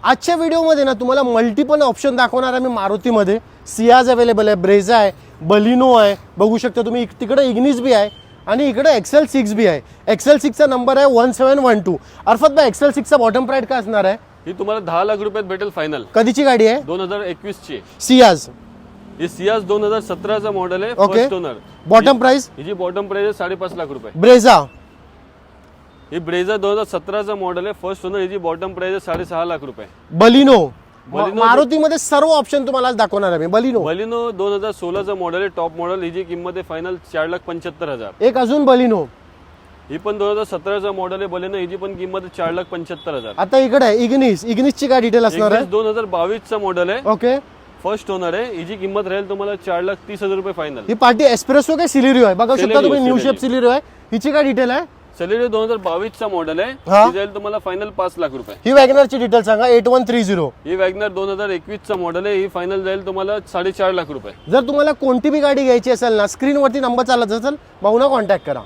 आजच्या व्हिडिओमध्ये ना तुम्हाला मल्टिपल ऑप्शन दाखवणार आहे मी मारुतीमध्ये. सियाज अवेलेबल आहे, ब्रेझा आहे, बलिनो आहे, बघू शकता तुम्ही. तिकडे इग्निस बी आहे आणि इकडे XL6 बी आहे. XL6चा नंबर आहे 1712. अरफत भाई XL6चा बॉटम प्राइस काय असणार आहे? ही तुम्हाला 10 लाख रुपयात भेटेल फायनल. कधीची गाडी आहे? 2021 ची सियाज. ही सियाज 2017चा मॉडेल आहे. Okay. First owner. Bottom price? हिची बॉटम प्राइस आहे 5.5 लाख रुपये. ब्रेझा. ही ब्रेझा 2017चा मॉडेल आहे. First owner. हिची बॉटम प्राइस आहे 6.5 लाख रुपये. बलिनो. बलिनो मारुतीमध्ये सर्व ऑप्शन तुम्हाला आज दाखवणार आहे मी. बलिनो. बलिनो 2016चा मॉडेल आहे. Top model. हिची किंमत आहे फायनल 4,75,000. एक अजून बलिनो. ही पण 2017चा मॉडेल आहे बलिनो. हिची पण किंमत आहे 4,75,000. आता इकडे आहे इग्निस. इग्निसची काय डिटेल असणार आहे? 2022चा मॉडेल आहे. ओके. फर्स्ट ओनर आहे. हिची किंमत राहील तुम्हाला 4,30,000 रुपये फायनल. ही पार्टी एस्प्रेसो काय सिलेरियो आहे? बघा शकता सिलेरियो, तुम्ही न्यू शेप सिलेरियो. सिलेरियो आहे. हिची काय डिटेल आहे? सेलेरियो 2022चा मॉडेल आहे. हा. ही जाईल तुम्हाला फायनल 5 लाख रुपये. ही वॅगनरची डिटेल सांगा. 8130. ही वॅगनर 2021चा मॉडेल आहे. ही फायनल जाईल तुम्हाला 4.5 लाख रुपये. जर तुम्हाला कोणती बी गाडी घ्यायची असेल ना, स्क्रीनवरती नंबर चालत असेल, भाऊना कॉन्टॅक्ट करा.